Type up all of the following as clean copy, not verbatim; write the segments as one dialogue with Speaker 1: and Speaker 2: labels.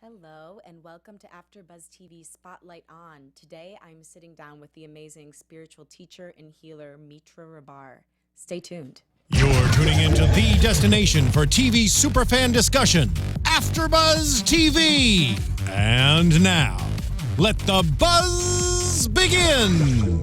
Speaker 1: Hello and welcome to AfterBuzz TV Spotlight On. Today I'm sitting down with the amazing spiritual teacher and healer Mitra Rahbar. Stay tuned.
Speaker 2: You're tuning into the destination for TV superfan discussion, AfterBuzz TV. And now, let the buzz begin.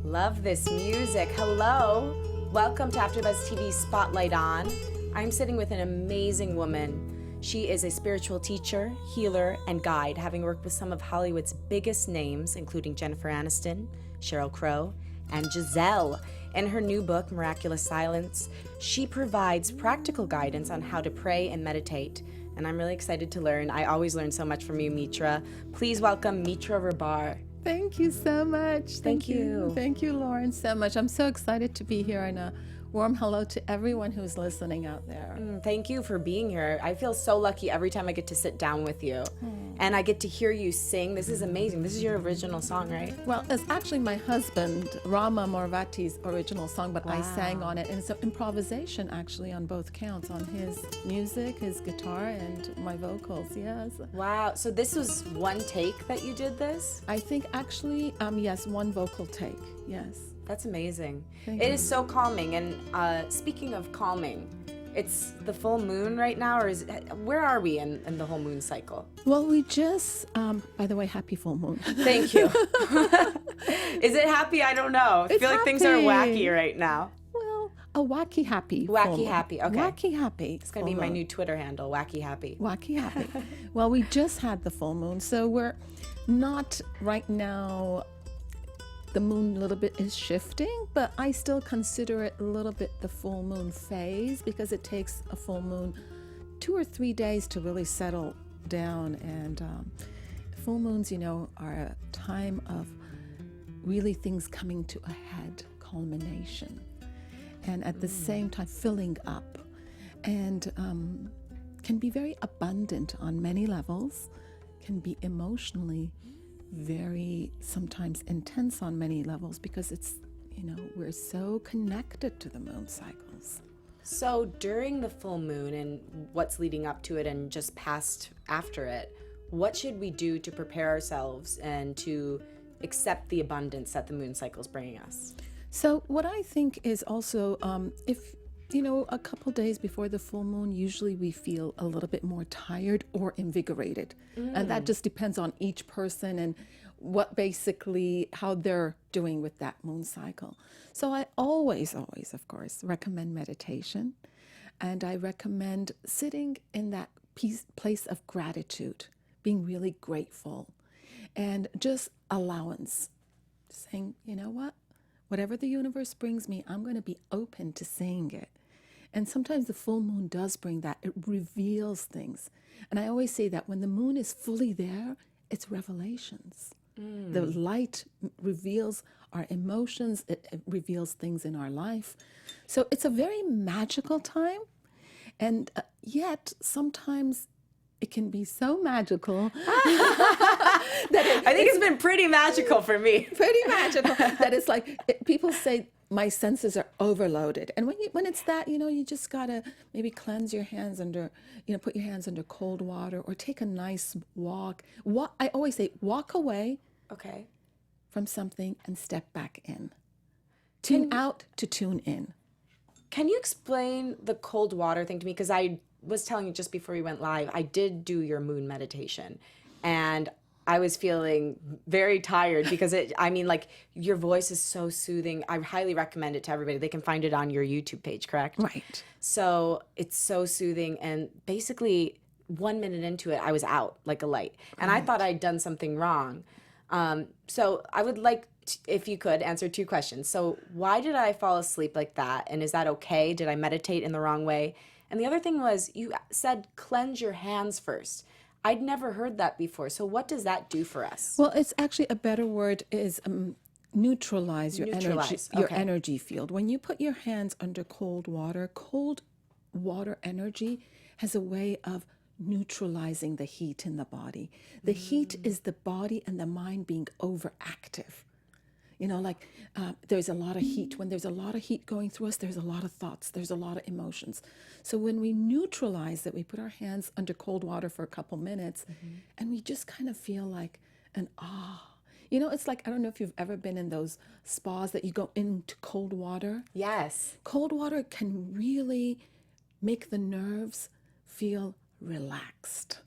Speaker 1: Love this music. Hello. Welcome to AfterBuzz TV Spotlight On. I'm sitting with an amazing woman. She is a spiritual teacher, healer, and guide, having worked with some of Hollywood's biggest names, including Jennifer Aniston, Sheryl Crow, and Giselle. In her new book, Miraculous Silence, she provides practical guidance on how to pray and meditate. And I'm really excited to learn. I always learn so much from you, Mitra. Please welcome Mitra Rahbar.
Speaker 3: Thank you so much.
Speaker 1: Thank you.
Speaker 3: Thank you, Lauren, so much. I'm so excited to be here, and a warm hello to everyone who's listening out there.
Speaker 1: Thank you for being here. I feel so lucky every time I get to sit down with you. And I get to hear you sing. This is amazing. This is your original song, right?
Speaker 3: Well, it's actually my husband, Rama Morvati's original song, but I sang on it. And it's an improvisation, actually, on both counts, on his music, his guitar, and my vocals, yes.
Speaker 1: Wow. So this was one take that you did this?
Speaker 3: I think, actually, yes, one vocal take, yes.
Speaker 1: That's amazing.
Speaker 3: Thank
Speaker 1: It
Speaker 3: you.
Speaker 1: is so calming. And speaking of calming, it's the full moon right now, or where are we in the whole moon cycle?
Speaker 3: Well, we just, by the way, happy full moon.
Speaker 1: Thank you. Is it happy? I don't know. I
Speaker 3: It's
Speaker 1: feel like things are
Speaker 3: happy.
Speaker 1: wacky right now.
Speaker 3: Well, a wacky happy. full
Speaker 1: Wacky
Speaker 3: moon.
Speaker 1: happy, okay.
Speaker 3: Wacky happy.
Speaker 1: It's going to be my new Twitter handle, Wacky Happy.
Speaker 3: Wacky happy. Well, we just had the full moon, so we're not right now. The moon a little bit is shifting, but I still consider it a little bit the full moon phase because it takes a full moon 2 or 3 days to really settle down. And full moons, are a time of really things coming to a head, culmination, and at the same time filling up, and can be very abundant on many levels, can be emotionally very sometimes intense on many levels because it's, we're so connected to the moon cycles.
Speaker 1: So during the full moon and what's leading up to it and just past after it, what should we do to prepare ourselves and to accept the abundance that the moon cycle is bringing us?
Speaker 3: So what I think is also, if a couple days before the full moon, usually we feel a little bit more tired or invigorated. And that just depends on each person and how they're doing with that moon cycle. So I always, of course, recommend meditation. And I recommend sitting in that place of gratitude, being really grateful, and just allowance, saying, you know what? Whatever the universe brings me, I'm going to be open to seeing it. And sometimes the full moon does bring that. It reveals things. And I always say that when the moon is fully there, it's revelations. The light reveals our emotions. It reveals things in our life. So it's a very magical time. And yet sometimes it can be so magical
Speaker 1: I think it's been pretty magical for me.
Speaker 3: pretty magical that it's like people say my senses are overloaded, and when it's that, you just gotta maybe cleanse your hands under, put your hands under cold water or take a nice walk. I always say walk away
Speaker 1: Okay.
Speaker 3: from something and step back in. Tune out to tune in.
Speaker 1: Can you explain the cold water thing to me? Because I was telling you just before we went live, I did do your moon meditation, and I was feeling very tired because your voice is so soothing. I highly recommend it to everybody. They can find it on your YouTube page, correct?
Speaker 3: Right.
Speaker 1: So it's so soothing. And basically 1 minute into it, I was out like a light. And I thought I'd done something wrong. So I would like, if you could, answer 2 questions. So why did I fall asleep like that? And is that okay? Did I meditate in the wrong way? And the other thing was, you said cleanse your hands first. I'd never heard that before. So what does that do for us?
Speaker 3: Well, it's actually a better word is neutralize your energy field. When you put your hands under cold water energy has a way of neutralizing the heat in the body. The heat is the body and the mind being overactive. Like there's a lot of heat. When there's a lot of heat going through us, there's a lot of thoughts, there's a lot of emotions. So when we neutralize it, we put our hands under cold water for a couple minutes, and we just kind of feel like an it's like, I don't know if you've ever been in those spas that you go into cold water.
Speaker 1: Yes.
Speaker 3: Cold water can really make the nerves feel relaxed.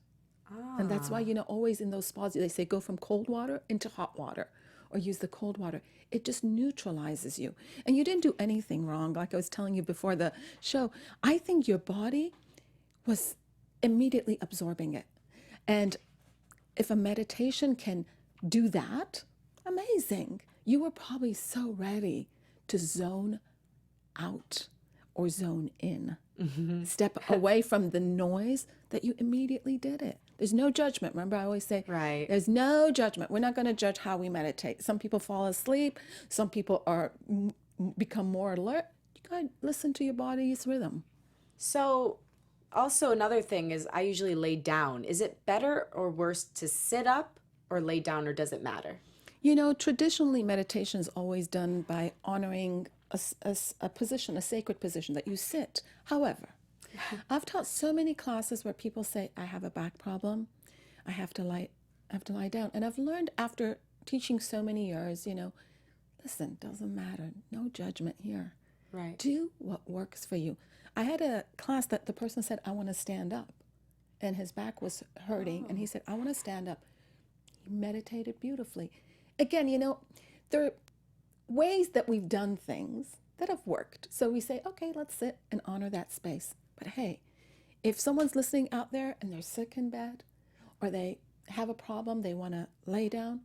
Speaker 3: And that's why, always in those spas, they say go from cold water into hot water or use the cold water. It just neutralizes you. And you didn't do anything wrong. Like I was telling you before the show, I think your body was immediately absorbing it. And if a meditation can do that, amazing. You were probably so ready to zone out or zone in. Step away from the noise that you immediately did it. There's no judgment. Remember, I always say,
Speaker 1: right.
Speaker 3: There's no judgment. We're not going to judge how we meditate. Some people fall asleep. Some people become more alert. You got to listen to your body's rhythm.
Speaker 1: So also another thing is I usually lay down. Is it better or worse to sit up or lay down, or does it matter?
Speaker 3: Traditionally, meditation is always done by honoring a position, a sacred position that you sit. However, I've taught so many classes where people say, I have a back problem. I have to lie down. And I've learned after teaching so many years, listen, doesn't matter. No judgment here.
Speaker 1: Right.
Speaker 3: Do what works for you. I had a class that the person said, I want to stand up. And his back was hurting. And he said, I want to stand up. He meditated beautifully. Again, there are ways that we've done things that have worked. So we say, okay, let's sit and honor that space. But hey, if someone's listening out there and they're sick in bed or they have a problem, they want to lay down,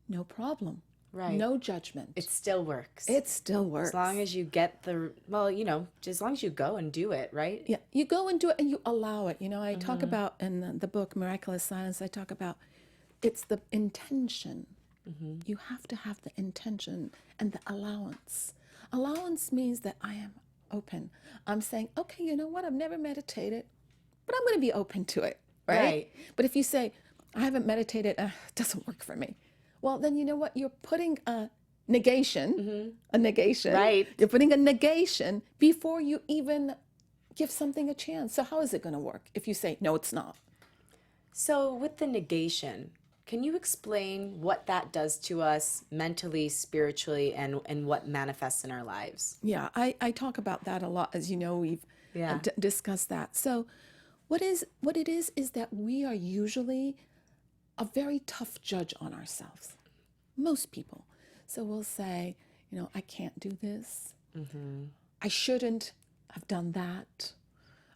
Speaker 3: no problem.
Speaker 1: Right.
Speaker 3: No judgment.
Speaker 1: It still works.
Speaker 3: It still works.
Speaker 1: As long as you get just as long as you go and do it, right?
Speaker 3: Yeah, you go and do it and you allow it. I talk about in the book, Miraculous Silence, I talk about it's the intention. You have to have the intention and the allowance. Allowance means that I am open. I'm saying, okay, you know what? I've never meditated, but I'm going to be open to it, right? But if you say, I haven't meditated, it doesn't work for me. Well, then you know what? You're putting a negation,
Speaker 1: Right.
Speaker 3: You're putting a negation before you even give something a chance. So how is it going to work if you say, no, it's not?
Speaker 1: So with the negation, can you explain what that does to us mentally, spiritually, and what manifests in our lives?
Speaker 3: Yeah, I talk about that a lot. As you know, we've discussed that. So what it is that we are usually a very tough judge on ourselves. Most people. So we'll say, I can't do this. I shouldn't have done that.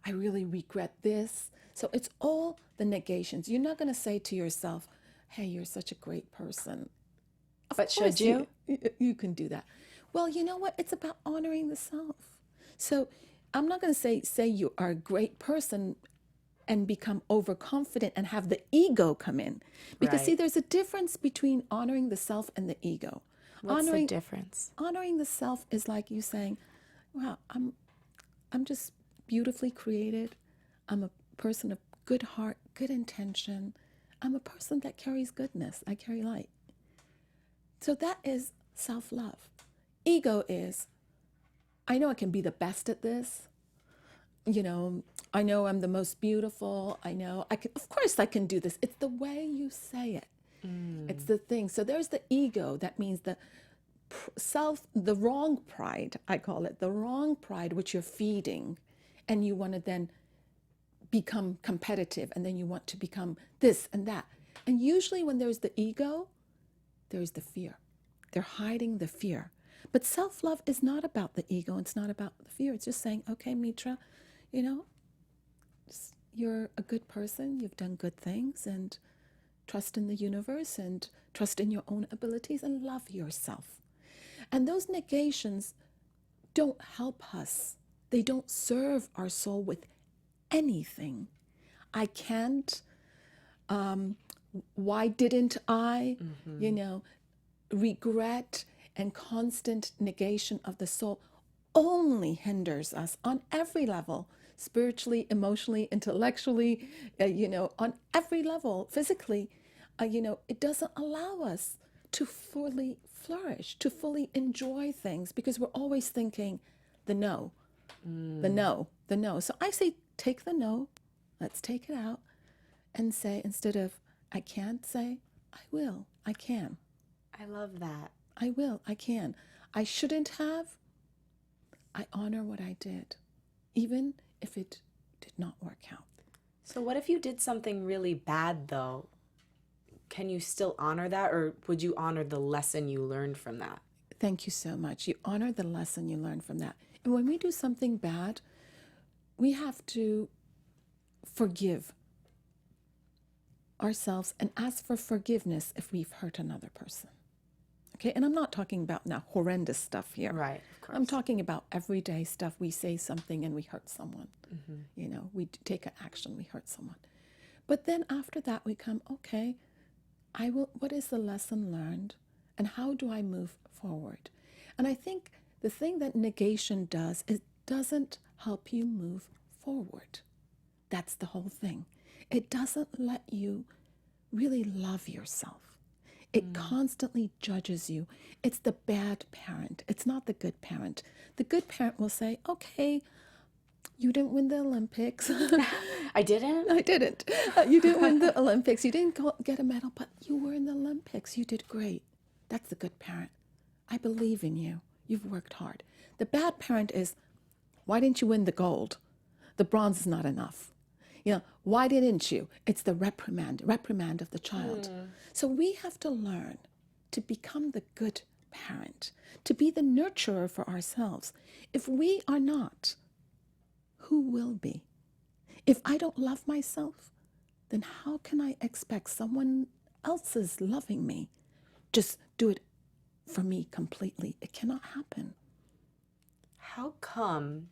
Speaker 3: I really regret this. So it's all the negations. You're not going to say to yourself, hey, you're such a great person.
Speaker 1: But should you?
Speaker 3: You can do that. Well, you know what? It's about honoring the self. So I'm not going to say you are a great person and become overconfident and have the ego come in. Because see, there's a difference between honoring the self and the ego.
Speaker 1: What's the difference?
Speaker 3: Honoring the self is like you saying, wow, I'm just beautifully created. I'm a person of good heart, good intention. I'm a person that carries goodness. I carry light. So that is self-love. Ego is, I know I can be the best at this. I know I'm the most beautiful. I know I can, of course I can do this. It's the way you say it. It's the thing. So there's the ego. That means the the wrong pride, I call it, the wrong pride, which you're feeding. And you want to then become competitive, and then you want to become this and that. And usually when there's the ego, there's the fear. They're hiding the fear. But self-love is not about the ego. It's not about the fear. It's just saying, okay, Mitra, you're a good person. You've done good things, and trust in the universe and trust in your own abilities and love yourself. And those negations don't help us. They don't serve our soul with anything. I can't. Why didn't I? Regret and constant negation of the soul only hinders us on every level, spiritually, emotionally, intellectually, on every level, physically. It doesn't allow us to fully flourish, to fully enjoy things, because we're always thinking the no, the no, the no. So I say, take the no, let's take it out and say, instead of I can't, say, I will, I can.
Speaker 1: I love that.
Speaker 3: I will, I can. I shouldn't have. I honor what I did, even if it did not work out.
Speaker 1: So what if you did something really bad, though? Can you still honor that, or would you honor the lesson you learned from that?
Speaker 3: Thank you so much. You honor the lesson you learned from that. And when we do something bad, we have to forgive ourselves and ask for forgiveness if we've hurt another person. Okay, and I'm not talking about now horrendous stuff here.
Speaker 1: Right, of course.
Speaker 3: I'm talking about everyday stuff. We say something and we hurt someone. You know, we take an action, we hurt someone. But then after that, we come, okay, what is the lesson learned and how do I move forward? And I think the thing that negation does is doesn't help you move forward. That's the whole thing. It doesn't let you really love yourself. It constantly judges you. It's the bad parent. It's not the good parent. The good parent will say, okay, you didn't win the Olympics.
Speaker 1: I didn't?
Speaker 3: I didn't. You didn't win the Olympics. You didn't get a medal, but you were in the Olympics. You did great. That's the good parent. I believe in you. You've worked hard. The bad parent is, why didn't you win the gold? The bronze is not enough. You know, why didn't you? It's the reprimand of the child. So we have to learn to become the good parent, to be the nurturer for ourselves. If we are not, who will be? If I don't love myself, then how can I expect someone else's loving me? Just do it for me completely. It cannot happen.
Speaker 1: How come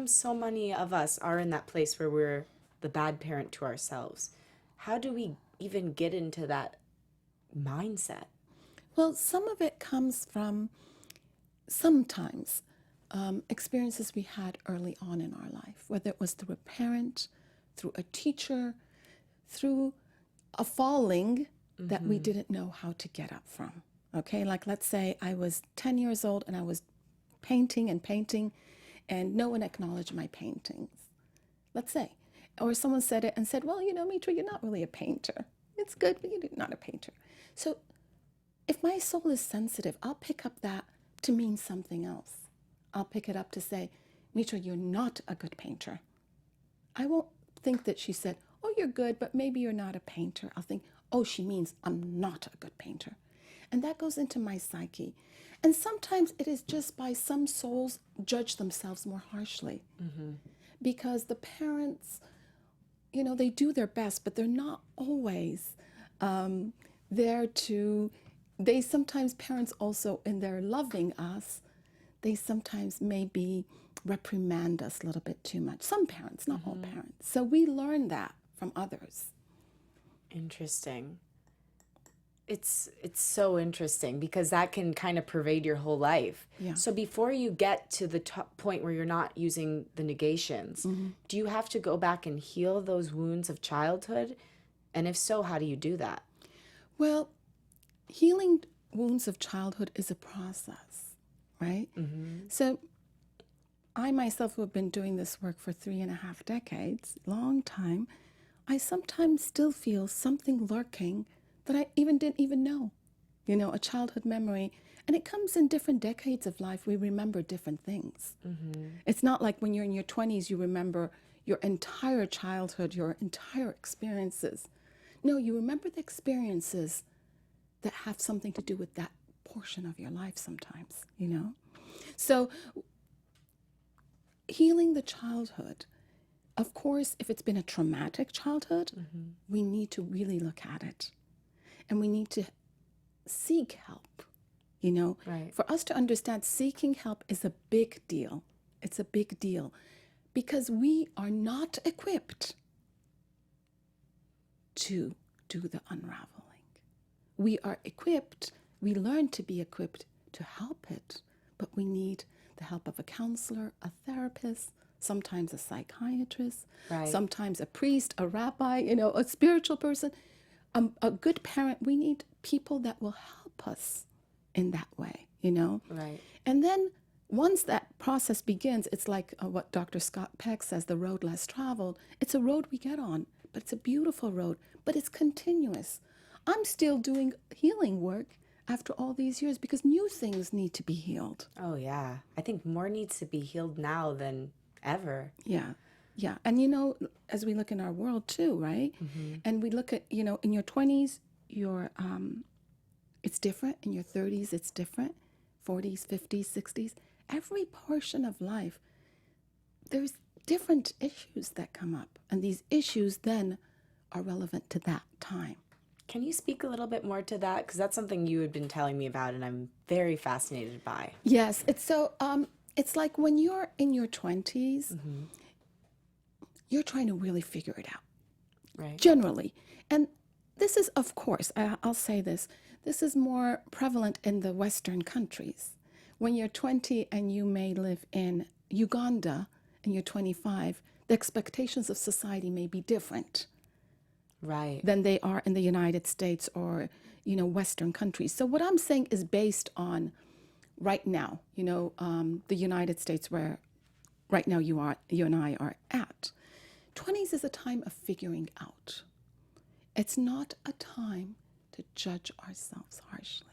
Speaker 1: so many of us are in that place where we're the bad parent to ourselves? How do we even get into that mindset?
Speaker 3: Well, some of it comes from sometimes experiences we had early on in our life, whether it was through a parent, through a teacher, through a falling that we didn't know how to get up from. Okay, like let's say I was 10 years old and I was painting and no one acknowledged my paintings. Let's say. Or someone said it and said, well, you know, Mitra, you're not really a painter. It's good, but you're not a painter. So if my soul is sensitive, I'll pick up that to mean something else. I'll pick it up to say, Mitra, you're not a good painter. I won't think that she said, oh, you're good, but maybe you're not a painter. I'll think, oh, she means I'm not a good painter. And that goes into my psyche. And sometimes it is just by some souls judge themselves more harshly. Because the parents, you know, they do their best, but they're not always there to, they sometimes, parents also, in their loving us, they sometimes maybe reprimand us a little bit too much. Some parents, not all parents. So we learn that from others.
Speaker 1: Interesting. It's so interesting because that can kind of pervade your whole life.
Speaker 3: Yeah.
Speaker 1: So before you get to the point where you're not using the negations, do you have to go back and heal those wounds of childhood? And if so, how do you do that?
Speaker 3: Well, healing wounds of childhood is a process, right? So I myself, who have been doing this work for 3.5 decades, long time, I sometimes still feel something lurking that I didn't even know, you know, a childhood memory. And it comes in different decades of life. We remember different things. It's not like when you're in your 20s, you remember your entire childhood, your entire experiences. No, you remember the experiences that have something to do with that portion of your life sometimes, you know? So healing the childhood, of course, if it's been a traumatic childhood, we need to really look at it. And we need to seek help, you know.
Speaker 1: Right.
Speaker 3: For us to understand, seeking help is a big deal. It's a big deal because we are not equipped to do the unraveling. We are equipped, we learn to be equipped to help it, but we need the help of a counselor, a therapist, sometimes a psychiatrist, sometimes a priest, a rabbi, you know, a spiritual person. A good parent, we need people that will help us in that way, you know?
Speaker 1: Right.
Speaker 3: And then once that process begins, it's like what Dr. Scott Peck says, the road less traveled. It's a road we get on, but it's a beautiful road, but it's continuous. I'm still doing healing work after all these years because new things need to be healed.
Speaker 1: Oh, yeah. I think more needs to be healed now than ever.
Speaker 3: Yeah. Yeah. And, you know, as we look in our world too, right? And we look at, you know, in your 20s, it's different. In your 30s, it's different. 40s, 50s, 60s. Every portion of life, there's different issues that come up. And these issues then are relevant to that time.
Speaker 1: Can you speak a little bit more to that? Because that's something you had been telling me about and I'm very fascinated by.
Speaker 3: Yes. It's so, it's like when you're in your 20s, you're trying to really figure it out.
Speaker 1: Right.
Speaker 3: Generally. And this is, of course, I'll say this is more prevalent in the Western countries. When you're 20 and you may live in Uganda and you're 25, the expectations of society may be different.
Speaker 1: Right.
Speaker 3: Than they are in the United States or, you know, Western countries. So what I'm saying is based on right now, you know, the United States where right now you and I are at. 20s is a time of figuring out. It's not a time to judge ourselves harshly.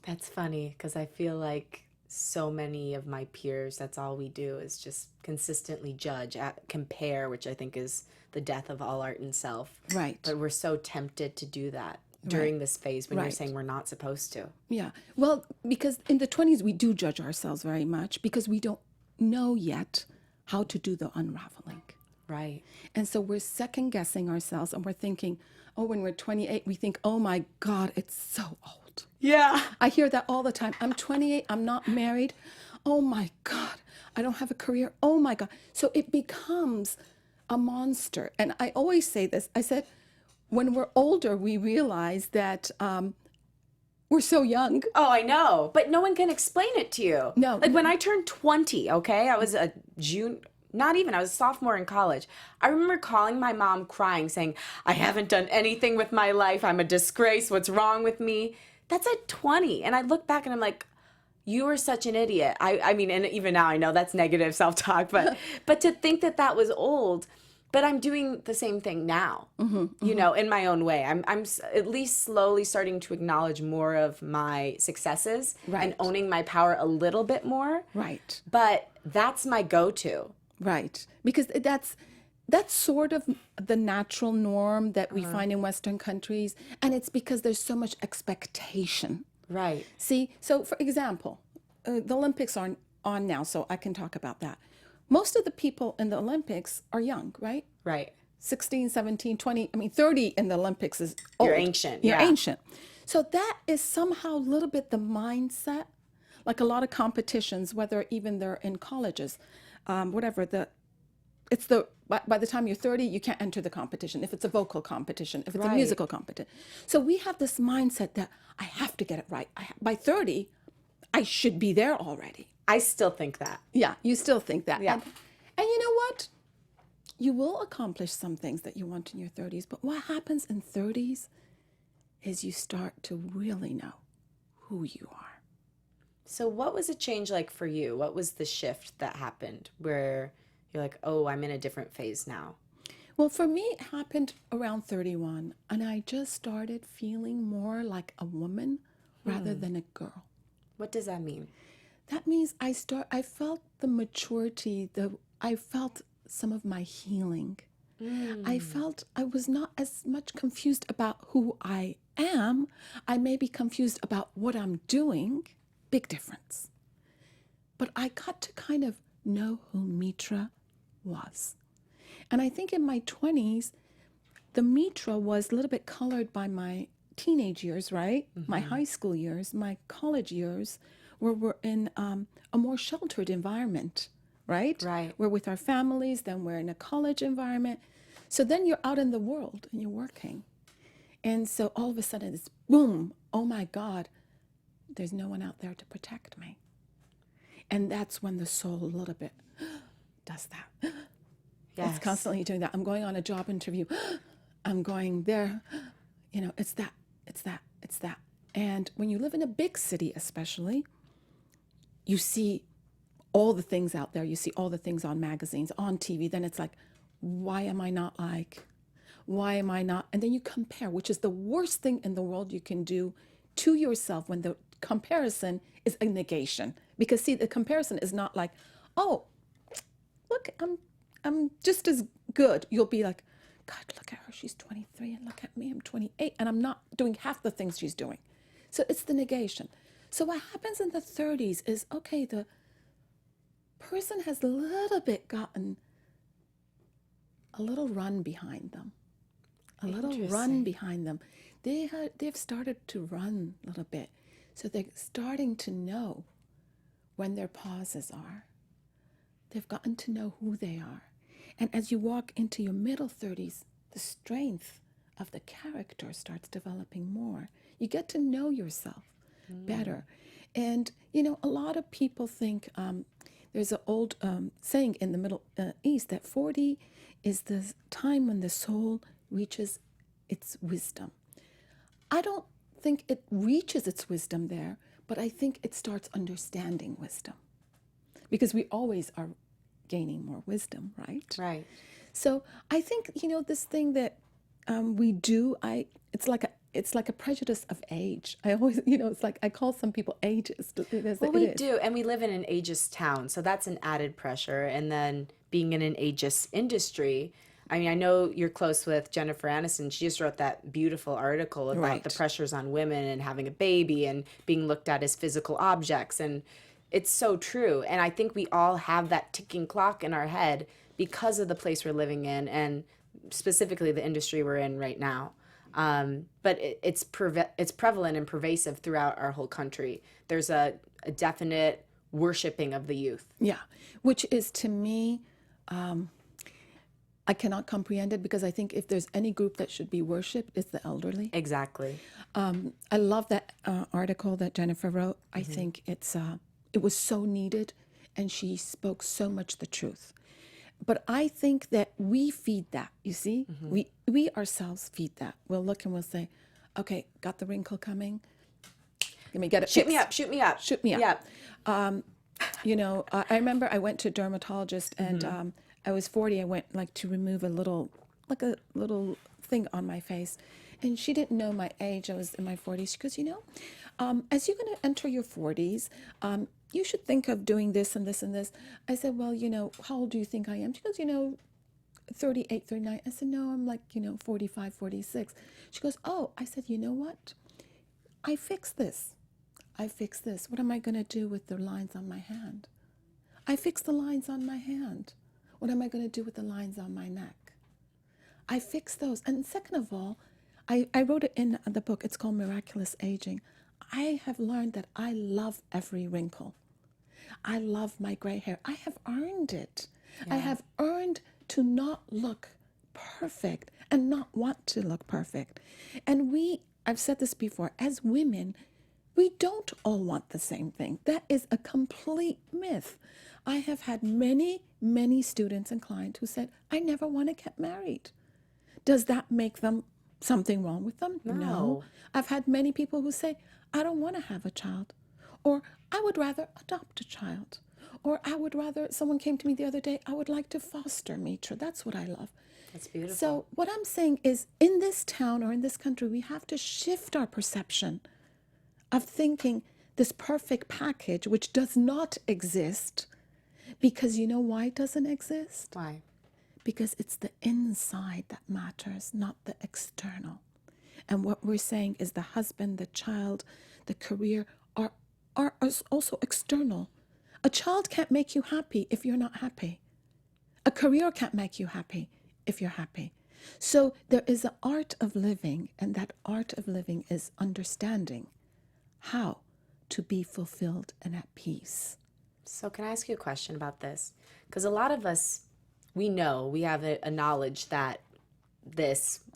Speaker 1: That's funny because I feel like so many of my peers, that's all we do is just consistently judge, compare, which I think is the death of all art and self.
Speaker 3: Right.
Speaker 1: But we're so tempted to do that during this phase when you're saying we're not supposed to.
Speaker 3: Yeah. Well, because in the 20s, we do judge ourselves very much because we don't know yet how to do the unraveling.
Speaker 1: Right.
Speaker 3: And so we're second guessing ourselves and we're thinking, oh, when we're 28, we think, oh my God, it's so old.
Speaker 1: Yeah.
Speaker 3: I hear that all the time. I'm 28, I'm not married. Oh my God, I don't have a career. Oh my God. So it becomes a monster. And I always say this. I said, when we're older, we realize that we're so young.
Speaker 1: Oh, I know. But no one can explain it to you.
Speaker 3: No.
Speaker 1: Like when I turned 20, okay, I was I was a sophomore in college. I remember calling my mom crying, saying, I haven't done anything with my life. I'm a disgrace. What's wrong with me? That's at 20. And I look back and I'm like, you were such an idiot. I mean, and even now I know that's negative self-talk, but to think that that was old, but I'm doing the same thing now, you know, in my own way. I'm at least slowly starting to acknowledge more of my successes and owning my power a little bit more.
Speaker 3: Right.
Speaker 1: But that's my go-to.
Speaker 3: Right. Because that's sort of the natural norm that we find in Western countries. And it's because there's so much expectation.
Speaker 1: Right.
Speaker 3: See, so for example, the Olympics are on now, so I can talk about that. Most of the people in the Olympics are young, right?
Speaker 1: Right.
Speaker 3: 16, 17, 20, 30 in the Olympics is old.
Speaker 1: You're ancient.
Speaker 3: You're ancient. So that is somehow a little bit the mindset, like a lot of competitions, whether even they're in colleges, whatever, by the time you're 30, you can't enter the competition. If it's a vocal competition, if it's a musical competition. So we have this mindset that I have to get it right. By 30, I should be there already.
Speaker 1: I still think that.
Speaker 3: Yeah, you still think that.
Speaker 1: Yeah.
Speaker 3: And you know what? You will accomplish some things that you want in your 30s, but what happens in 30s is you start to really know who you are.
Speaker 1: So what was a change like for you? What was the shift that happened where you're like, oh, I'm in a different phase now?
Speaker 3: Well, for me, it happened around 31, and I just started feeling more like a woman rather than a girl.
Speaker 1: What does that mean?
Speaker 3: That means I felt the maturity, I felt some of my healing. I felt I was not as much confused about who I am. I may be confused about what I'm doing. Big difference. But I got to kind of know who Mitra was. And I think in my 20s, the Mitra was a little bit colored by my teenage years, right? My high school years, my college years, where we're in a more sheltered environment, right?
Speaker 1: Right.
Speaker 3: We're with our families, then we're in a college environment. So then you're out in the world and you're working. And so all of a sudden it's boom, oh my God, there's no one out there to protect me. And that's when the soul a little bit does that.
Speaker 1: Yes.
Speaker 3: It's constantly doing that. I'm going on a job interview. I'm going there. You know, it's that. And when you live in a big city, especially, you see all the things out there. You see all the things on magazines, on TV. Then it's like, why am I not like? Why am I not? And then you compare, which is the worst thing in the world you can do to yourself when the comparison is a negation. Because see, the comparison is not like, oh, look, I'm just as good. You'll be like, God, look at her. She's 23 and look at me. I'm 28 and I'm not doing half the things she's doing. So it's the negation. So what happens in the 30s is, okay, the person has a little bit gotten a little run behind them. A little run behind them. They've started to run a little bit. So they're starting to know when their pauses are. They've gotten to know who they are. And as you walk into your middle 30s, the strength of the character starts developing more. You get to know yourself better. And, you know, a lot of people think there's an old saying in the Middle East that 40 is the time when the soul reaches its wisdom. I don't think it reaches its wisdom there, but I think it starts understanding wisdom. Because we always are gaining more wisdom, right?
Speaker 1: Right.
Speaker 3: So I think, you know, this thing that we do, it's like a prejudice of age. I always, you know, it's like I call some people ageist.
Speaker 1: Well, we do, and we live in an ageist town, so that's an added pressure. And then being in an ageist industry, I mean, I know you're close with Jennifer Aniston. She just wrote that beautiful article about the pressures on women and having a baby and being looked at as physical objects. And it's so true. And I think we all have that ticking clock in our head because of the place we're living in and specifically the industry we're in right now. But it's prevalent and pervasive throughout our whole country. There's a definite worshiping of the youth. Yeah,
Speaker 3: which is to me, I cannot comprehend it because I think if there's any group that should be worshipped, it's the elderly.
Speaker 1: Exactly.
Speaker 3: I love that article that Jennifer wrote. I think it was so needed, and she spoke so much the truth. But I think that we feed that, you see? We ourselves feed that. We'll look and we'll say, okay, got the wrinkle coming. Let me get it
Speaker 1: Shoot
Speaker 3: fixed.
Speaker 1: me up, shoot me up.
Speaker 3: Shoot me up.
Speaker 1: Yeah.
Speaker 3: You know, I remember I went to a dermatologist and I was 40. I went like to remove a little thing on my face. And she didn't know my age. I was in my 40s. She goes, you know, as you're going to enter your 40s, you should think of doing this and this and this. I said, well, you know, how old do you think I am? She goes, you know, 38, 39. I said, no, I'm like, you know, 45, 46. She goes, oh. I said, you know what? I fixed this. What am I going to do with the lines on my hand? I fixed the lines on my hand. What am I going to do with the lines on my neck? I fixed those. And second of all, I wrote it in the book. It's called Miraculous Aging. I have learned that I love every wrinkle. I love my gray hair. I have earned it. Yeah. I have earned to not look perfect and not want to look perfect. And I've said this before, as women, we don't all want the same thing. That is a complete myth. I have had many, many students and clients who said, I never want to get married. Does that make them something wrong with them? No. I've had many people who say, I don't want to have a child. Or I would rather adopt a child. Or I would rather, someone came to me the other day, I would like to foster Mitra. That's what I love.
Speaker 1: That's beautiful.
Speaker 3: So what I'm saying is in this town or in this country, we have to shift our perception of thinking this perfect package, which does not exist, because you know why it doesn't exist?
Speaker 1: Why?
Speaker 3: Because it's the inside that matters, not the external. And what we're saying is the husband, the child, the career are also external. A child can't make you happy if you're not happy. A career can't make you happy if you're happy. So there is an art of living, and that art of living is understanding how to be fulfilled and at peace.
Speaker 1: So can I ask you a question about this? Because a lot of us, we know, we have a knowledge that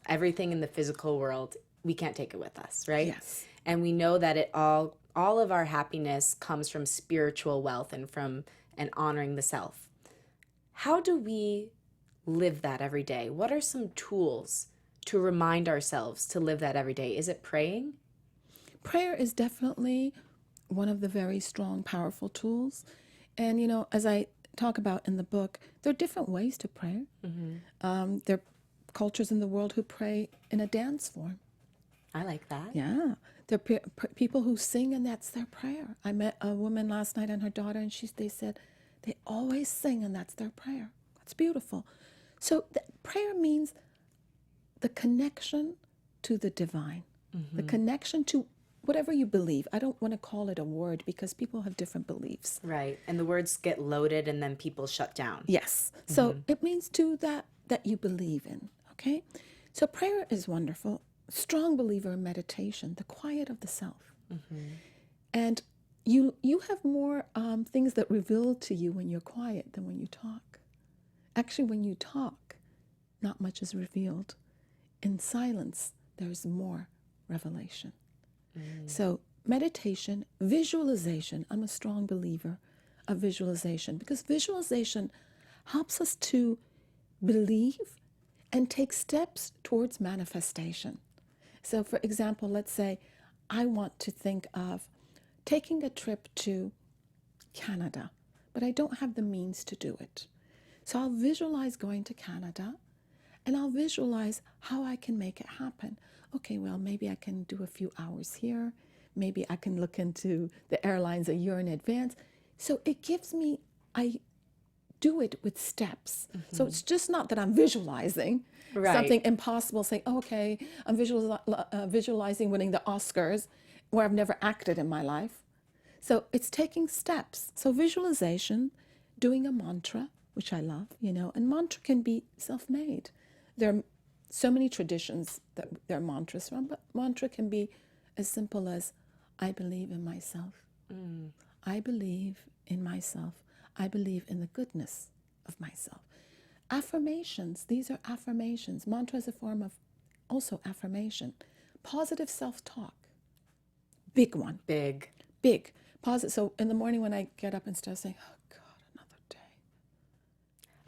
Speaker 1: everything in the physical world, we can't take it with us, right?
Speaker 3: Yes.
Speaker 1: And we know that all of our happiness comes from spiritual wealth and honoring the self. How do we live that every day? What are some tools to remind ourselves to live that every day? Is it praying?
Speaker 3: Prayer is definitely one of the very strong, powerful tools. And, you know, as I talk about in the book, there are different ways to pray. There are cultures in the world who pray in a dance form.
Speaker 1: I like that.
Speaker 3: Yeah. There are people who sing, and that's their prayer. I met a woman last night and her daughter, and they said they always sing, and that's their prayer. That's beautiful. So prayer means the connection to the divine, the connection to whatever you believe. I don't want to call it a word because people have different beliefs.
Speaker 1: Right. And the words get loaded and then people shut down.
Speaker 3: Yes. So it means to that you believe in. Okay. So prayer is wonderful. Strong believer in meditation, the quiet of the self. And you have more things that reveal to you when you're quiet than when you talk. Actually, when you talk, not much is revealed. In silence, there's more revelation. So meditation, visualization, I'm a strong believer of visualization because visualization helps us to believe and take steps towards manifestation. So for example, let's say I want to think of taking a trip to Canada, but I don't have the means to do it. So I'll visualize going to Canada and I'll visualize how I can make it happen. Okay, well, maybe I can do a few hours here. Maybe I can look into the airlines a year in advance. So it gives me, I do it with steps. So it's just not that I'm visualizing something impossible, saying, oh, okay, I'm visualizing winning the Oscars where I've never acted in my life. So it's taking steps. So visualization, doing a mantra, which I love, you know, and mantra can be self-made. There are so many traditions that there are mantras from, but mantra can be as simple as, I believe in myself. I believe in myself. I believe in the goodness of myself. Affirmations, these are affirmations. Mantra is a form of also affirmation. Positive self-talk, big one.
Speaker 1: Big.
Speaker 3: Positive. So in the morning when I get up and start saying, oh God,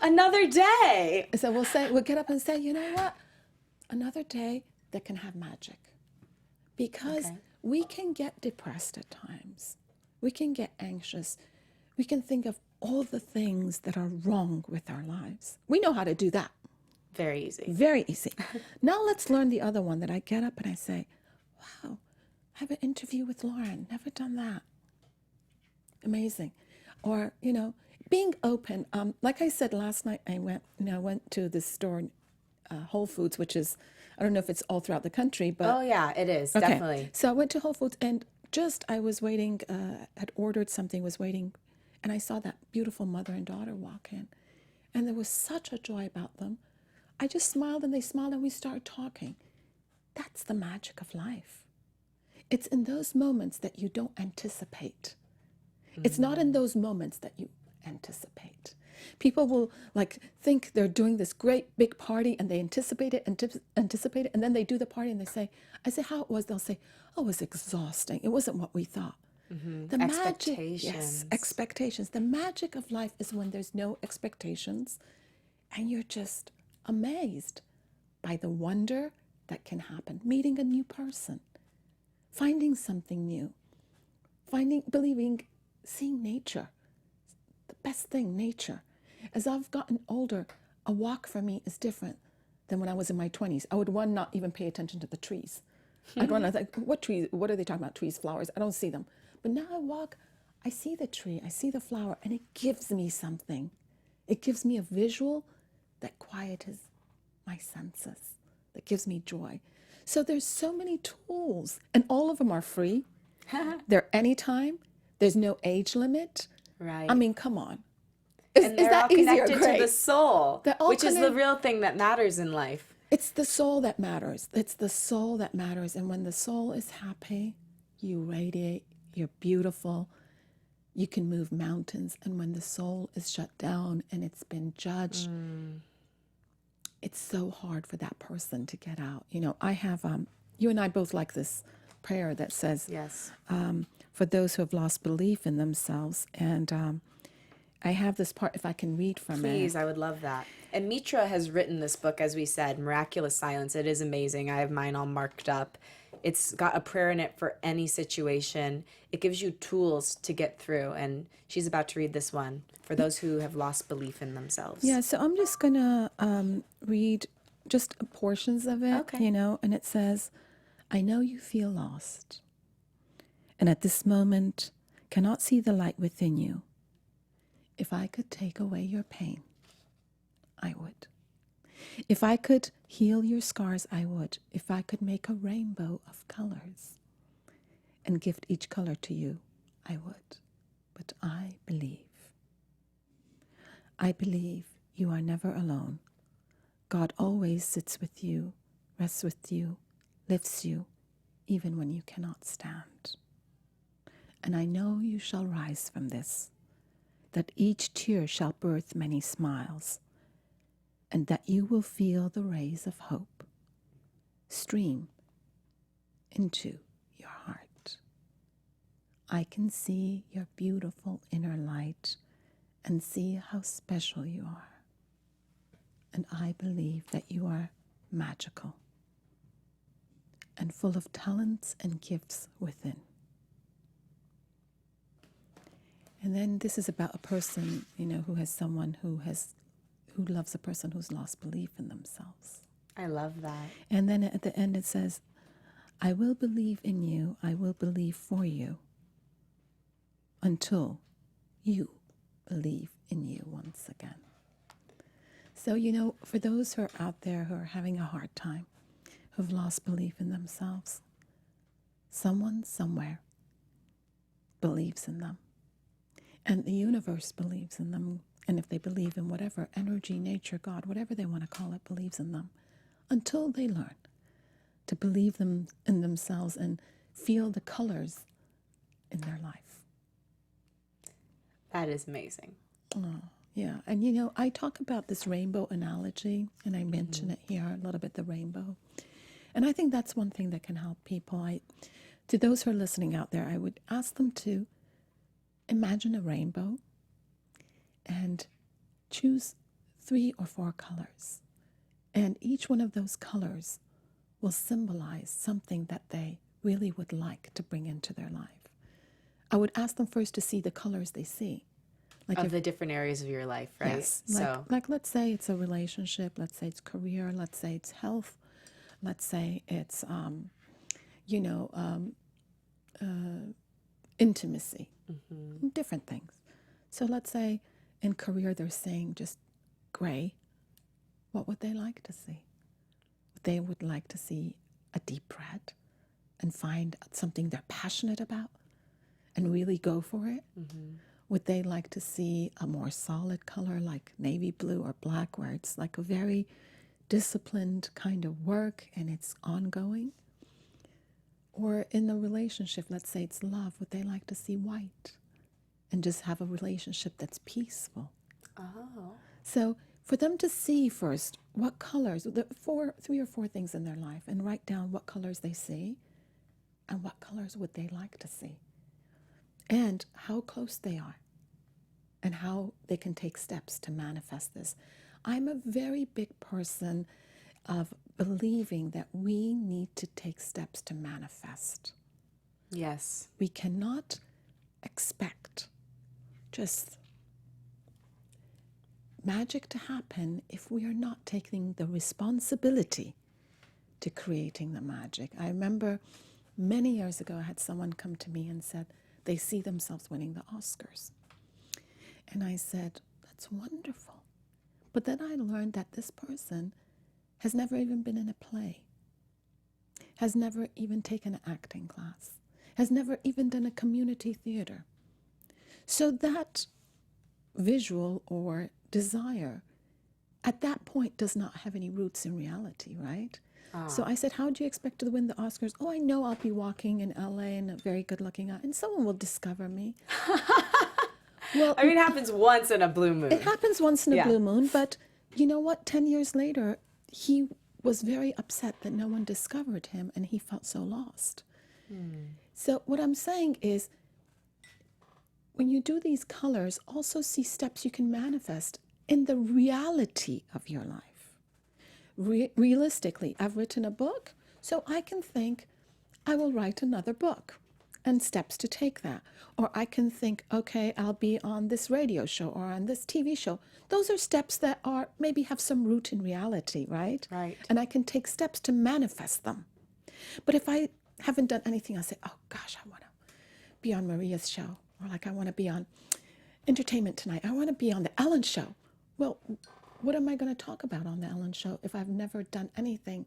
Speaker 1: Another day.
Speaker 3: so we'll get up and say, you know what? Another day that can have magic. Because we can get depressed at times. We can get anxious. We can think of all the things that are wrong with our lives. We know how to do that.
Speaker 1: Very easy.
Speaker 3: Very easy. Now let's learn the other one that I get up and I say, wow, I have an interview with Lauren. Never done that. Amazing. Or, you know, being open. Like I said last night, I went to this store, Whole Foods, which is, I don't know if it's all throughout the country, but.
Speaker 1: Oh yeah, it is, definitely.
Speaker 3: So I went to Whole Foods and I was waiting, had ordered something, was waiting, and I saw that beautiful mother and daughter walk in. And there was such a joy about them. I just smiled and they smiled and we started talking. That's the magic of life. It's in those moments that you don't anticipate. It's not in those moments that you anticipate. People will think they're doing this great big party and they anticipate it, and then they do the party and I say how it was, they'll say, oh, it was exhausting. It wasn't what we thought. The
Speaker 1: Expectations.
Speaker 3: magic, yes, expectations. The magic of life is when there's no expectations and you're just amazed by the wonder that can happen. Meeting a new person, finding something new, believing, seeing nature. The best thing, nature. As I've gotten older, a walk for me is different than when I was in my 20s. I would, not even pay attention to the trees. I'd run, I think, what trees, what are they talking about? Trees, flowers, I don't see them. But now I walk, I see the tree, I see the flower, and it gives me something. It gives me a visual that quiets my senses, that gives me joy. So there's so many tools, and all of them are free. They're anytime. There's no age limit.
Speaker 1: Right.
Speaker 3: I mean, come on.
Speaker 1: And they're all connected to the soul,
Speaker 3: They're all
Speaker 1: which is the real thing that matters in life.
Speaker 3: It's the soul that matters. It's the soul that matters. And when the soul is happy, you radiate, you're beautiful, you can move mountains. And when the soul is shut down and it's been judged, it's so hard for that person to get out. You know, I have, you and I both like this prayer that says,
Speaker 1: yes,
Speaker 3: for those who have lost belief in themselves. And I have this part, if I can read from it.
Speaker 1: Please, I would love that. And Mitra has written this book, as we said, Miraculous Silence. It is amazing. I have mine all marked up. It's got a prayer in it for any situation. It gives you tools to get through. And she's about to read this one for those who have lost belief in themselves.
Speaker 3: Yeah, so I'm just going to read just portions of it,
Speaker 1: Okay.
Speaker 3: you know, and it says, I know you feel lost, and at this moment cannot see the light within you. If I could take away your pain, I would. If I could heal your scars, I would. If I could make a rainbow of colors and gift each color to you, I would. But I believe. I believe you are never alone. God always sits with you, rests with you, lifts you, even when you cannot stand. And I know you shall rise from this, that each tear shall birth many smiles, and that you will feel the rays of hope stream into your heart. I can see your beautiful inner light and see how special you are. And I believe that you are magical and full of talents and gifts within. And then this is about a person, you know, who has someone who loves a person who's lost belief in themselves.
Speaker 1: I love that.
Speaker 3: And then at the end it says, I will believe in you, I will believe for you until you believe in you once again. So, you know, for those who are out there who are having a hard time, who've lost belief in themselves, someone somewhere believes in them. And the universe believes in them. And if they believe in whatever energy, nature, God, whatever they want to call it, believes in them, until they learn to believe them in themselves and feel the colors in their life.
Speaker 1: That is amazing.
Speaker 3: Oh, yeah. And, you know, I talk about this rainbow analogy, and I mention it here a little bit, the rainbow. And I think that's one thing that can help people. To those who are listening out there, I would ask them to imagine a rainbow and choose 3 or 4 colors. And each one of those colors will symbolize something that they really would like to bring into their life. I would ask them first to see the colors they see. Like
Speaker 1: of the different areas of your life, right?
Speaker 3: Yes.
Speaker 1: So,
Speaker 3: Like let's say it's a relationship, let's say it's career, let's say it's health, let's say it's, intimacy, different things. So let's say in career they're saying just gray. What would they like to see? They would like to see a deep red and find something they're passionate about and really go for it. Would they like to see a more solid color like navy blue or black, where it's like a very disciplined kind of work and it's ongoing? Or in a relationship, let's say it's love, would they like to see white and just have a relationship that's peaceful?
Speaker 1: oh,
Speaker 3: So for them to see first what colors, the 3 or 4 things in their life, and write down what colors they see and what colors would they like to see, and how close they are, and how they can take steps to manifest this. I'm a very big person of believing that we need to take steps to manifest.
Speaker 1: yes.
Speaker 3: We cannot expect just magic to happen if we are not taking the responsibility to creating the magic. I remember many years ago I had someone come to me and said they see themselves winning the Oscars. And I said, that's wonderful. But then I learned that this person has never even been in a play, has never even taken an acting class, has never even done a community theater. So that visual or desire at that point does not have any roots in reality, right? So I said, how do you expect to win the Oscars? Oh, I know I'll be walking in LA in a very good looking guy and someone will discover me. Well,
Speaker 1: I mean, it happens once in a blue moon.
Speaker 3: it happens once in a
Speaker 1: Yeah.
Speaker 3: blue moon, but you know what? 10 years later, he was very upset that no one discovered him and he felt so lost. So what I'm saying is, when you do these colors, also see steps you can manifest in the reality of your life. Realistically, I've written a book, so I can think, I will write another book and steps to take that. Or I can think, okay, I'll be on this radio show or on this TV show. Those are steps that are maybe have some root in reality, right?
Speaker 1: Right.
Speaker 3: And I can take steps to manifest them. But if I haven't done anything, I'll say, oh gosh, I want to be on Maria's show. Or like, I want to be on Entertainment Tonight. I want to be on the Ellen show. Well, what am I going to talk about on the Ellen show if I've never done anything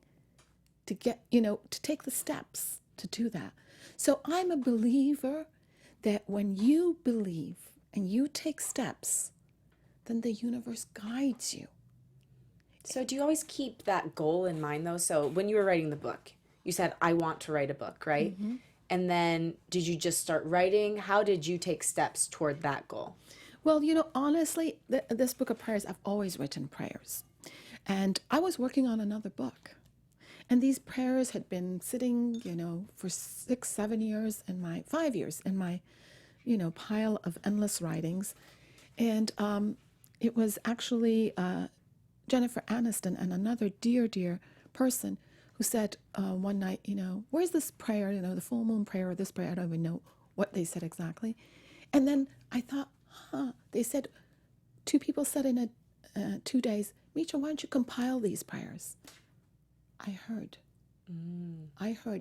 Speaker 3: to get, to take the steps to do that? So I'm a believer that when you believe and you take steps, then the universe guides you.
Speaker 1: So do you always keep that goal in mind, though? So when you were writing the book, you said, I want to write a book, right? Mm-hmm. And then did you just start writing? How did you take steps toward that goal?
Speaker 3: Well, honestly, this book of prayers, I've always written prayers. And I was working on another book. And these prayers had been sitting, for 6, 7 years, 5 years in my, pile of endless writings. And it was actually Jennifer Aniston and another dear, dear person who said one night, where's this prayer, the full moon prayer or this prayer? I don't even know what they said exactly. And then I thought, they said, 2 people said in 2 days, Mitra, why don't you compile these prayers? I heard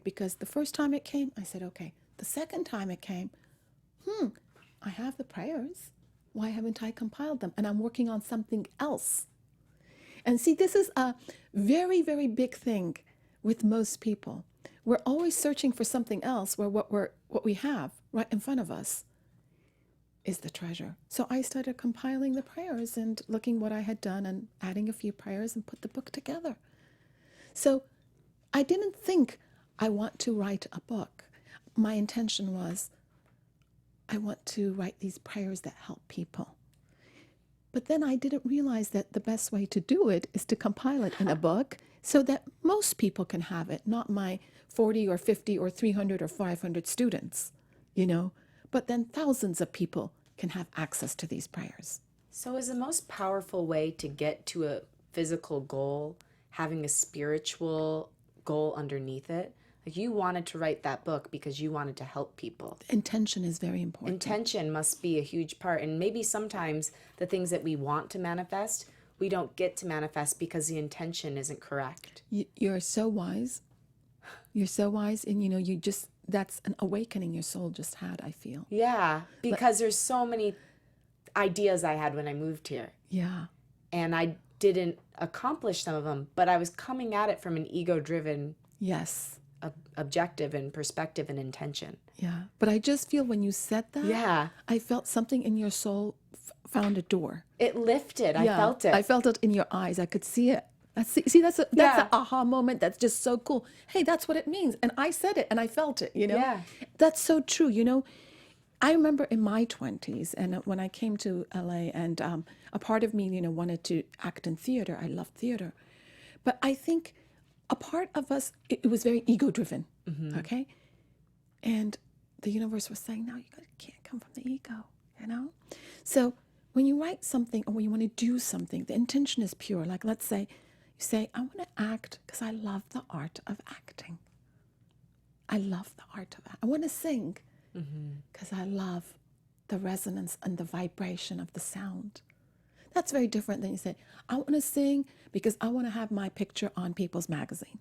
Speaker 3: because the first time it came, I said, okay. The second time it came, I have the prayers. Why haven't I compiled them? And I'm working on something else. And see, this is a very, very big thing with most people. We're always searching for something else where what we have right in front of us is the treasure. So I started compiling the prayers and looking what I had done and adding a few prayers and put the book together. So I didn't think I want to write a book. My intention was I want to write these prayers that help people. But then I didn't realize that the best way to do it is to compile it in a book so that most people can have it, not my 40 or 50 or 300 or 500 students, but then thousands of people can have access to these prayers.
Speaker 1: So is the most powerful way to get to a physical goal having a spiritual goal underneath it? Like, you wanted to write that book because you wanted to help people.
Speaker 3: Intention is very important.
Speaker 1: Intention must be a huge part. And maybe sometimes the things that we want to manifest, we don't get to manifest because the intention isn't correct.
Speaker 3: You're so wise. You're so wise. And, that's an awakening your soul just had, I feel.
Speaker 1: Yeah, because there's so many ideas I had when I moved here.
Speaker 3: Yeah.
Speaker 1: And I didn't accomplish some of them, but I was coming at it from an ego-driven objective and perspective and intention.
Speaker 3: Yeah, but I just feel when you said that,
Speaker 1: yeah,
Speaker 3: I felt something in your soul found a door.
Speaker 1: It lifted. I felt it.
Speaker 3: I felt it in your eyes. I could see it. See, that's an aha moment. That's just so cool. Hey, that's what it means. And I said it and I felt it,
Speaker 1: Yeah.
Speaker 3: That's so true, I remember in my 20s and when I came to LA and a part of me, wanted to act in theater. I love theater. But I think a part of us, it was very ego-driven, okay? And the universe was saying, no, you can't come from the ego, So when you write something or when you want to do something, the intention is pure. Like, let's say, you say, I want to act because I love the art of acting. I love the art of acting. I want to sing because I love the resonance and the vibration of the sound. That's very different than you say, I want to sing because I want to have my picture on People's Magazine.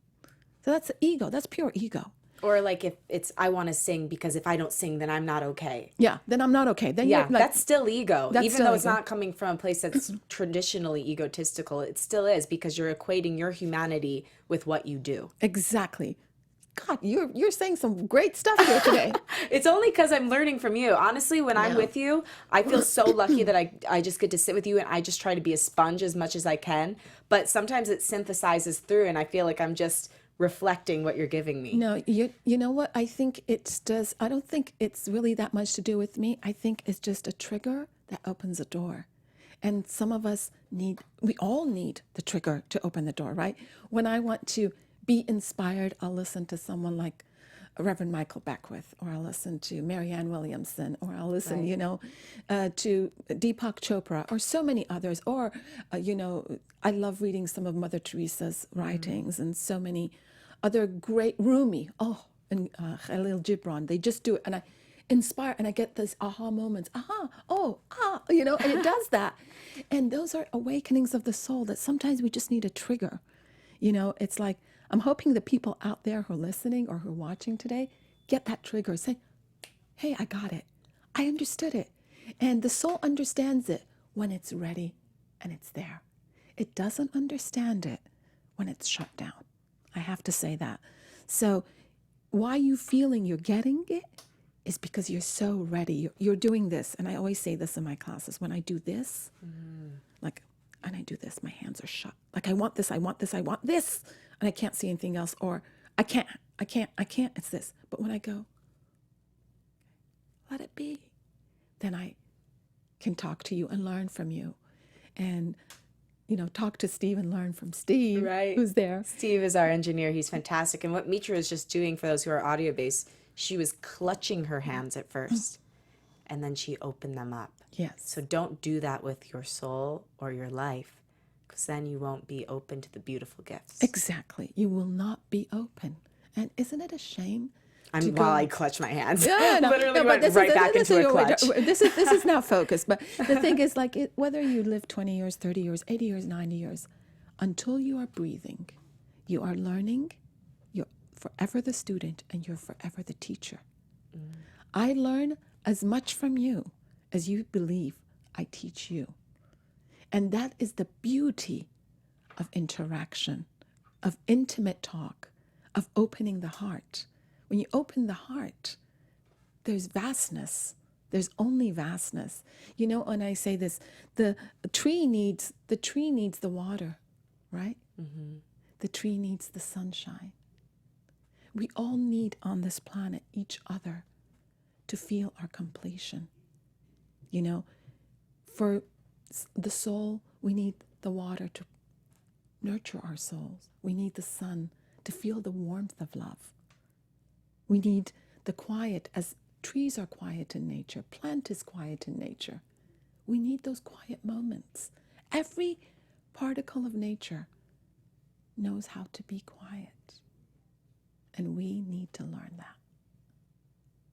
Speaker 3: So that's ego. That's pure ego.
Speaker 1: Or like if it's, I want to sing because if I don't sing, then I'm not okay.
Speaker 3: Yeah, then I'm not okay. Then
Speaker 1: yeah, that's still ego. Even though it's
Speaker 3: ego.
Speaker 1: not coming from a place that's traditionally egotistical, it still is because you're equating your humanity with what you do.
Speaker 3: Exactly. God, you're saying some great stuff here today.
Speaker 1: It's only because I'm learning from you. Honestly, when I'm with you, I feel so lucky that I just get to sit with you and I just try to be a sponge as much as I can. But sometimes it synthesizes through and I feel like I'm just reflecting what you're giving me.
Speaker 3: No, you know what? I think I don't think it's really that much to do with me. I think it's just a trigger that opens a door. And some of us we all need the trigger to open the door, right? When I want to be inspired, I'll listen to someone like Reverend Michael Beckwith, or I'll listen to Marianne Williamson, or I'll listen, to Deepak Chopra, or so many others. Or, I love reading some of Mother Teresa's writings and so many other great, Rumi. Oh, and Khalil Gibran, they just do it, and I inspire, and I get those aha moments. Aha, oh, ah, and it does that. And those are awakenings of the soul that sometimes we just need a trigger. It's like, I'm hoping the people out there who are listening or who are watching today get that trigger. Say, hey, I got it. I understood it. And the soul understands it when it's ready and it's there. It doesn't understand it when it's shut down. I have to say that. So why you feeling you're getting it is because you're so ready. You're doing this. And I always say this in my classes. When I do this, and I do this, my hands are shut. Like, I want this, I want this, I want this. And I can't see anything else. Or I can't, it's this. But when I go, let it be, then I can talk to you and learn from you. And, talk to Steve and learn from Steve,
Speaker 1: right,
Speaker 3: who's there.
Speaker 1: Steve is our engineer. He's fantastic. And what Mitra is just doing, for those who are audio-based, she was clutching her hands at first, and then she opened them up.
Speaker 3: Yes.
Speaker 1: So don't do that with your soul or your life, because then you won't be open to the beautiful gifts.
Speaker 3: Exactly. You will not be open. And isn't it a shame?
Speaker 1: While I clutch my hands.
Speaker 3: Yeah, no,
Speaker 1: Literally
Speaker 3: no,
Speaker 1: went right back into a clutch.
Speaker 3: This is not focused. But the thing is, whether you live 20 years, 30 years, 80 years, 90 years, until you are breathing, you are learning, you're forever the student, and you're forever the teacher. I learn as much from you as you believe I teach you. And that is the beauty of interaction, of intimate talk, of opening the heart. When you open the heart, there's vastness. There's only vastness. When I say this, the tree needs the water, right? Mm-hmm. The tree needs the sunshine. We all need on this planet each other to feel our completion. For the soul, we need the water to nurture our souls. We need the sun to feel the warmth of love. We need the quiet, as trees are quiet in nature, plant is quiet in nature. We need those quiet moments. Every particle of nature knows how to be quiet. And we need to learn that.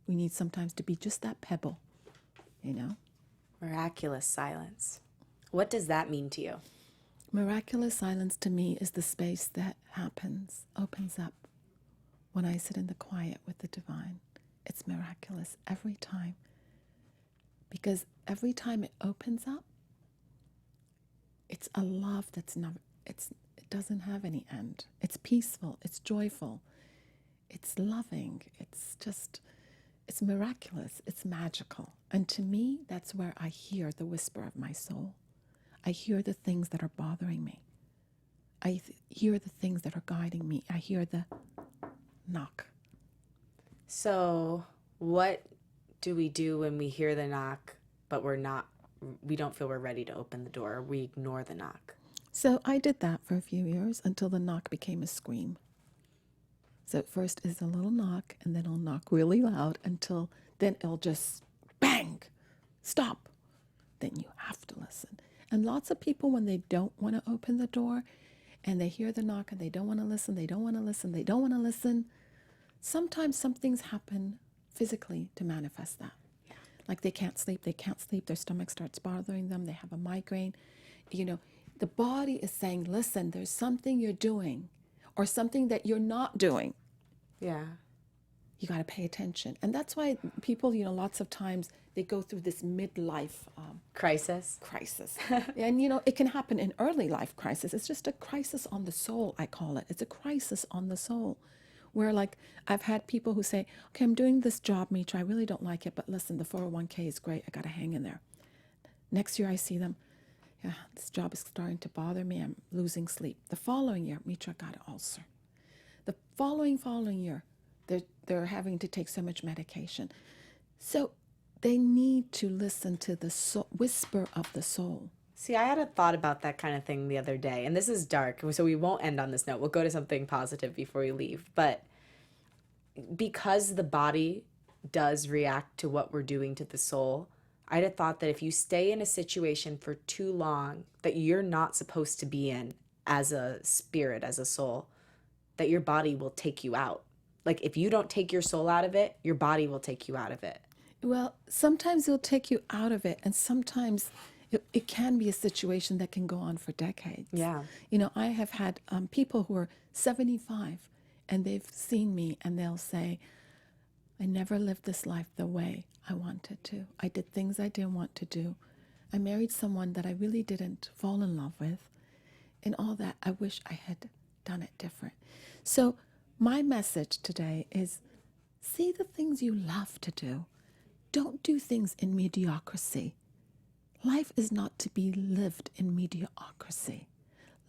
Speaker 3: We need sometimes to be just that pebble,
Speaker 1: Miraculous silence. What does that mean to you?
Speaker 3: Miraculous silence to me is the space that opens up when I sit in the quiet with the divine. It's miraculous every time. Because every time it opens up, it's a love that's it doesn't have any end. It's peaceful, it's joyful, it's loving, it's miraculous, it's magical. And to me, that's where I hear the whisper of my soul. I hear the things that are bothering me. I hear the things that are guiding me. I hear the knock.
Speaker 1: So what do we do when we hear the knock, but we don't feel we're ready to open the door? We ignore the knock.
Speaker 3: So I did that for a few years until the knock became a scream. So at first it's a little knock, and then it'll knock really loud until then it'll just bang, stop. Then you have to listen. And lots of people, when they don't want to open the door and they hear the knock and they don't want to listen, sometimes some things happen physically to manifest that. Yeah. Like they can't sleep, their stomach starts bothering them, they have a migraine. The body is saying, listen, there's something you're doing or something that you're not doing.
Speaker 1: Yeah.
Speaker 3: You got to pay attention. And that's why people, lots of times they go through this midlife
Speaker 1: crisis.
Speaker 3: And, it can happen in early life crisis. It's just a crisis on the soul, I call it. It's a crisis on the soul. Where, I've had people who say, okay, I'm doing this job, Mitra, I really don't like it, but listen, the 401k is great. I got to hang in there. Next year I see them, yeah, this job is starting to bother me. I'm losing sleep. The following year, Mitra got an ulcer. The following year, they're having to take so much medication. So they need to listen to the whisper of the soul.
Speaker 1: See, I had a thought about that kind of thing the other day, and this is dark, so we won't end on this note. We'll go to something positive before we leave. But because the body does react to what we're doing to the soul, I'd have thought that if you stay in a situation for too long that you're not supposed to be in as a spirit, as a soul, that your body will take you out. like if you don't take your soul out of it, your body will take you out of it.
Speaker 3: Well, sometimes it'll take you out of it, and sometimes it can be a situation that can go on for decades.
Speaker 1: Yeah.
Speaker 3: You know, I have had people who are 75 and they've seen me and they'll say, I never lived this life the way I wanted to. I did things I didn't want to do. I married someone that I really didn't fall in love with. And all that, I wish I had done it different. So my message today is see the things you love to do. Don't do things in mediocrity. Life is not to be lived in mediocrity.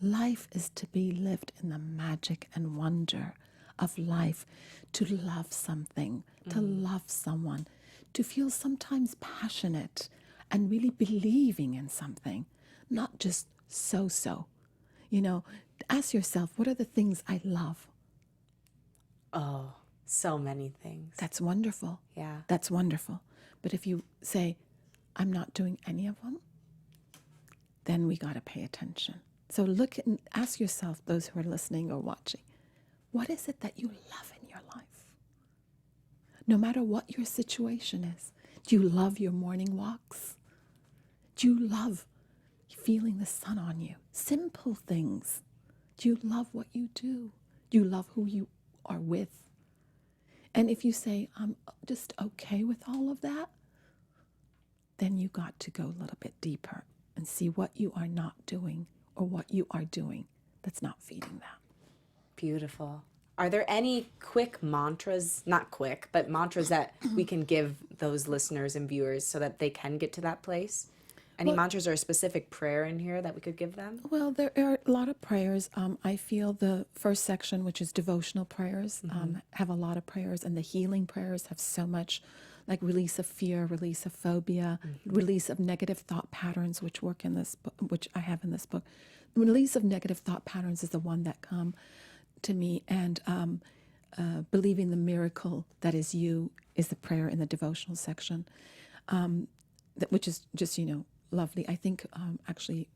Speaker 3: Life is to be lived in the magic and wonder of life, to love something, to love someone, to feel sometimes passionate and really believing in something, not just so-so. You know, ask yourself, what are the things I love?
Speaker 1: Oh, so many things.
Speaker 3: That's wonderful.
Speaker 1: Yeah.
Speaker 3: That's wonderful. But if you say, I'm not doing any of them, then we got to pay attention. So look and ask yourself, those who are listening or watching, what is it that you love in your life? No matter what your situation is. Do you love your morning walks? Do you love feeling the sun on you? Simple things. Do you love what you do? Do you love who you are with? And if you say, I'm just okay with all of that, then you got to go a little bit deeper and see what you are not doing or what you are doing that's not feeding that.
Speaker 1: Beautiful. Are there any quick mantras, not quick, but mantras that we can give those listeners and viewers so that they can get to that place? Any mantras or a specific prayer in here that we could give them?
Speaker 3: Well, there are a lot of prayers. I feel the first section, which is devotional prayers, have a lot of prayers, and the healing prayers have so much, like release of fear, release of phobia, release of negative thought patterns, which work in this book, which I have in this book. Release of negative thought patterns is the one that come to me, and believing the miracle that is you is the prayer in the devotional section, which is just, lovely. I think actually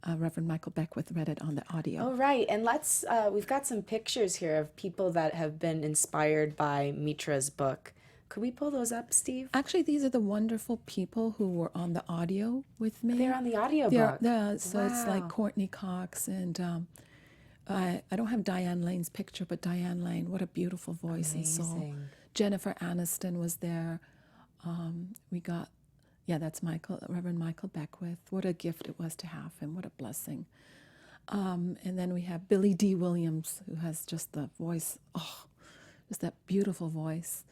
Speaker 3: Reverend Michael Beckwith read it on the audio.
Speaker 1: Oh, right. And let's, we've got some pictures here of people that have been inspired by Mitra's book. Could we pull those up, Steve?
Speaker 3: Actually, these are the wonderful people who were on the audio with me.
Speaker 1: They're on the audio book.
Speaker 3: Yeah, so
Speaker 1: Wow.
Speaker 3: It's like Courtney Cox and I don't have Diane Lane's picture, but Diane Lane, what a beautiful voice and soul.
Speaker 1: Amazing.
Speaker 3: Jennifer Aniston was there. We got, that's Reverend Michael Beckwith. What a gift it was to have him. What a blessing. And then we have Billy D. Williams, who has just the voice, just that beautiful voice.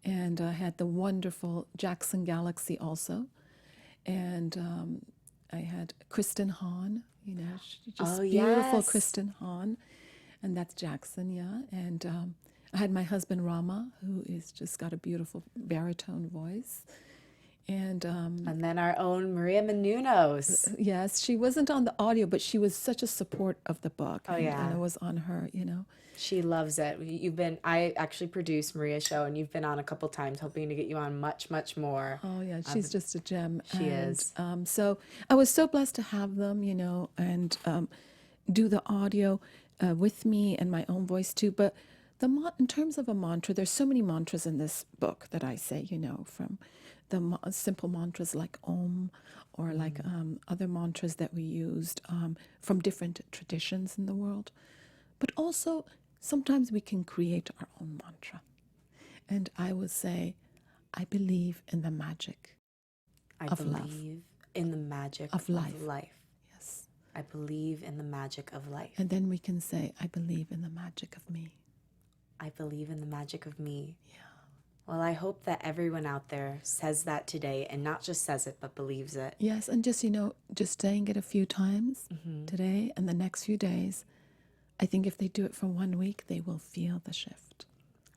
Speaker 3: And I had the wonderful Jackson Galaxy also. And I had Kristen Hahn, just beautiful
Speaker 1: yes.
Speaker 3: Kristen Hahn. And that's Jackson, yeah. And I had my husband Rama, who is just got a beautiful baritone voice. And
Speaker 1: then our own Maria Menounos.
Speaker 3: yes, she wasn't on the audio, but she was such a support of the book.
Speaker 1: Oh, yeah.
Speaker 3: And it was on her,
Speaker 1: She loves it. I actually produced Maria's show, and you've been on a couple times, hoping to get you on much, much more.
Speaker 3: Oh, yeah, she's just a gem.
Speaker 1: She is.
Speaker 3: So I was so blessed to have them, and do the audio with me and my own voice too. But in terms of a mantra, there's so many mantras in this book that I say, from the simple mantras like Om, or like other mantras that we used from different traditions in the world. But also, sometimes we can create our own mantra. And I would say, I believe in the magic of love.
Speaker 1: I believe in the magic
Speaker 3: Of life. Yes.
Speaker 1: I believe in the magic of life.
Speaker 3: And then we can say, I believe in the magic of me.
Speaker 1: I believe in the magic of me. Yeah. Well, I hope that everyone out there says that today, and not just says it, but believes it.
Speaker 3: Yes, and just, just saying it a few times today and the next few days, I think if they do it for 1 week, they will feel the shift.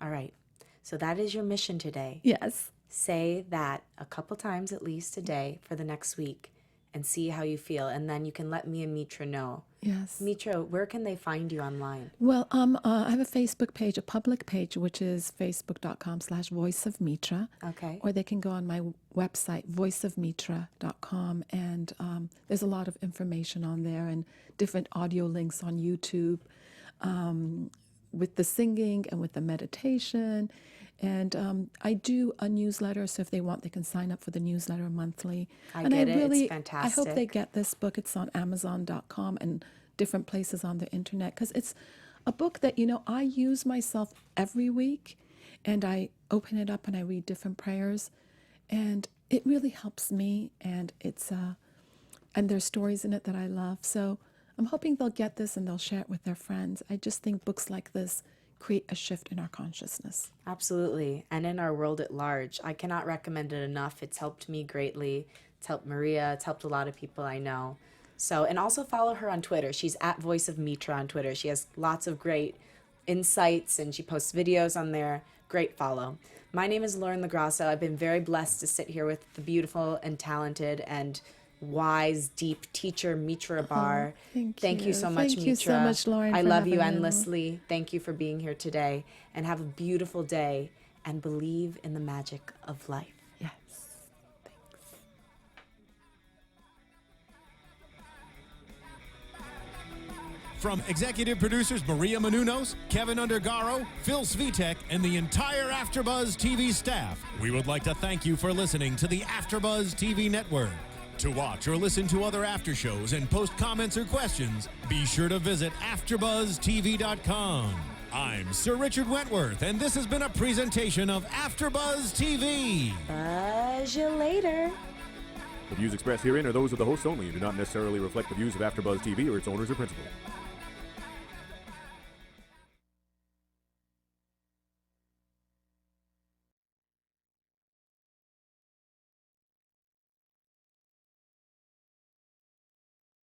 Speaker 1: All right. So that is your mission today.
Speaker 3: Yes.
Speaker 1: Say that a couple times at least a day for the next week and see how you feel. And then you can let me and Mitra know.
Speaker 3: Yes.
Speaker 1: Mitra, where can they find you online?
Speaker 3: Well, I have a Facebook page, a public page, which is facebook.com/Voice of Mitra.
Speaker 1: Okay.
Speaker 3: Or they can go on my website, voiceofmitra.com, and there's a lot of information on there and different audio links on YouTube. with the singing and with the meditation. And I do a newsletter, so if they want, they can sign up for the newsletter monthly.
Speaker 1: It's fantastic.
Speaker 3: I hope they get this book. It's on Amazon.com and different places on the internet, because it's a book that, I use myself every week, and I open it up and I read different prayers, and it really helps me, and and there's stories in it that I love. So I'm hoping they'll get this and they'll share it with their friends. I just think books like this create a shift in our consciousness.
Speaker 1: Absolutely. And in our world at large. I cannot recommend it enough. It's helped me greatly. It's helped Maria. It's helped a lot of people I know. So, and also follow her on Twitter. She's at Voice of Mitra on Twitter. She has lots of great insights and she posts videos on there. Great follow. My name is Lauren LaGrasso. I've been very blessed to sit here with the beautiful and talented and wise, deep teacher, Mitra Rahbar. Thank you so much, Mitra.
Speaker 3: Thank you so much, Lauren.
Speaker 1: I
Speaker 3: for
Speaker 1: love you
Speaker 3: having me.
Speaker 1: endlessly. Thank you for being here today. And have a beautiful day. And believe in the magic of life.
Speaker 3: Yes.
Speaker 2: From executive producers Maria Menounos, Kevin Undergaro, Phil Svitek, and the entire AfterBuzz TV staff, we would like to thank you for listening to the AfterBuzz TV network. To watch or listen to other after shows and post comments or questions, be sure to visit AfterBuzzTV.com. I'm Sir Richard Wentworth, and this has been a presentation of AfterBuzz TV.
Speaker 1: Buzz you later.
Speaker 4: The views expressed herein are those of the hosts only and do not necessarily reflect the views of AfterBuzz TV or its owners or principals.